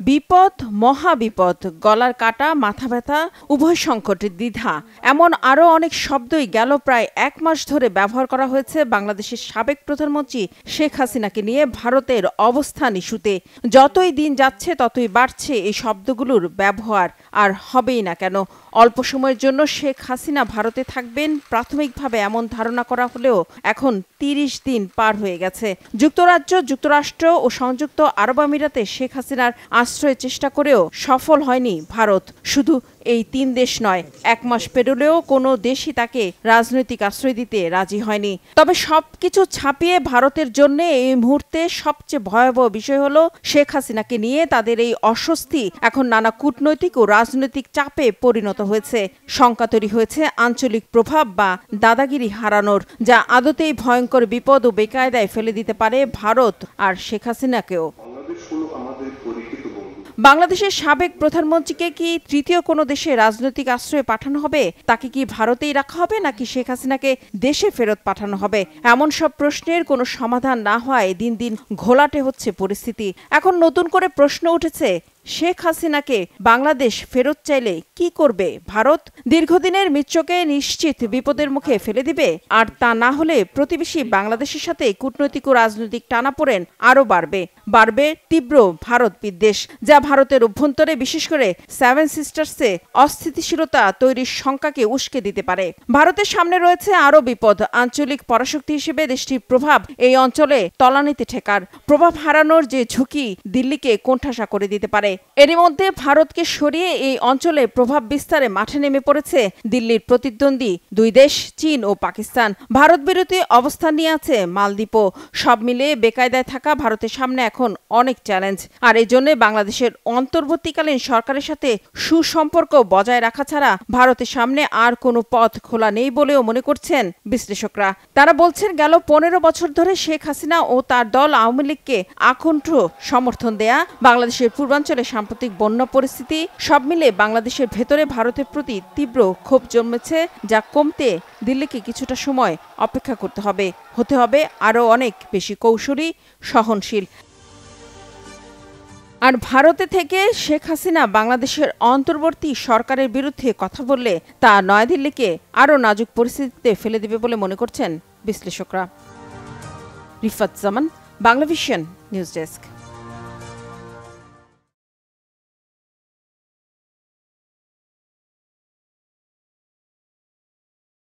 বিপদ, মহাবিপদ, গলার কাটা, মাথা ব্যথা, উভয় সংকটের দ্বিধা, এমন আরও অনেক শব্দই গেল প্রায় ১ মাস ধরে ব্যবহার করা হয়েছে বাংলাদেশের সাবেক প্রধানমন্ত্রী শেখ হাসিনাকে নিয়ে ভারতের অবস্থান ইস্যুতে। যতই দিন যাচ্ছে ততই বাড়ছে এই শব্দগুলোর ব্যবহার, আর হবেই না কেন। অল্প সময়ের জন্য শেখ হাসিনা ভারতে থাকবেন প্রাথমিকভাবে এমন ধারণা করা হলেও এখন ৩০ দিন পার হয়ে গেছে। যুক্তরাজ্য, যুক্তরাষ্ট্র ও সংযুক্ত আরব আমিরাতে শেখ হাসিনার আশ্রয়ের চেষ্টা করেও সফল হয়নি ভারত। শুধু এই ৩ দেশ নয়, ১ মাস পেরোলেও কোনো দেশই তাকে রাজনৈতিক আশ্রয় দিতে রাজি হয়নি। তবে সবকিছু ছাপিয়ে ভারতের জন্য এই মুহূর্তে সবচেয়ে ভয়াবহ বিষয় হলো শেখ হাসিনাকে নিয়ে তাদের এই অস্বস্তি এখন নানা কূটনৈতিক ও রাজনৈতিক চাপে পরিণত হয়েছে। শঙ্কা তৈরি হয়েছে আঞ্চলিক প্রভাব বা দাদাগিরি হারানোর, যা আদতেই ভয়ঙ্কর বিপদ ও বেকায়দায় ফেলে দিতে পারে ভারত আর শেখ হাসিনাকেও। বাংলাদেশের সাবেক প্রধানমন্ত্রীকে কি তৃতীয় কোনো দেশে রাজনৈতিক আশ্রয়ে পাঠানো হবে? তাকে কি ভারতেই রাখা হবে নাকি শেখ হাসিনাকে দেশে ফেরত পাঠানো হবে? এমন সব প্রশ্নের কোনো সমাধান না হওয়ায় দিন দিন ঘোলাটে হচ্ছে পরিস্থিতি। এখন নতুন করে প্রশ্ন উঠেছে, শেখ হাসিনাকে বাংলাদেশ ফেরত চাইলে কি করবে ভারত? দীর্ঘদিনের মিত্রকে নিশ্চিত বিপদের মুখে ফেলে দিবে, আর তা না হলে প্রতিবেশী বাংলাদেশের সাথে কূটনৈতিক ও রাজনৈতিক টানাপোড়েন আরও বাড়বে তীব্র ভারত বিদ্বেষ, যা ভারতের অভ্যন্তরে বিশেষ করে 7 সিস্টার্সে অস্থিতিশীলতা তৈরির শঙ্কাকে উস্কে দিতে পারে। ভারতের সামনে রয়েছে আরও বিপদ। আঞ্চলিক পরাশক্তি হিসেবে দেশটির প্রভাব এই অঞ্চলে তলানিতে ঠেকার, প্রভাব হারানোর যে ঝুঁকি দিল্লিকে কোণঠাসা করে দিতে পারে। এরই মধ্যে ভারতকে সরিয়ে এই অঞ্চলে প্রভাব বিস্তারে মাঠে নেমে পড়েছে দিল্লির প্রতিদ্বন্দ্বী 2 দেশ চীন ও পাকিস্তান। ভারত বিরোধী অবস্থান নিয়ে আছে মালদ্বীপও। সব মিলিয়ে বেকায়দায় থাকা ভারতের সামনে এখন অনেক চ্যালেঞ্জ, আর এই জন্য বাংলাদেশের অন্তর্বর্তীকালীন সরকারের সাথে সুসম্পর্ক বজায় রাখা ছাড়া ভারতের সামনে আর কোনো পথ খোলা নেই বলেও মনে করছেন বিশ্লেষকরা। তারা বলছেন, গেল 15 বছর ধরে শেখ হাসিনা ও তার দল আওয়ামী লীগকে আকণ্ঠ সমর্থন দেয়া, বাংলাদেশের পূর্বাঞ্চলে সাম্প্রতিক বন্যা পরিস্থিতি, সব মিলে বাংলাদেশের ভেতরে ভারতের প্রতি তীব্র ক্ষোভ জন্মেছে, যা কমতে দিল্লিকে কিছুটা সময় অপেক্ষা হতে হবে আরও অনেক বেশি কৌশলী, সহনশীল। আর ভারতে থেকে শেখ হাসিনা বাংলাদেশের অন্তর্বর্তী সরকারের বিরুদ্ধে কথা বললে তা নয়াদিল্লিকে আরও নাজুক পরিস্থিতিতে ফেলে দেবে বলে মনে করছেন বিশ্লেষকরা। রিফাত জামান, বাংলাভিশন নিউজ ডেস্ক।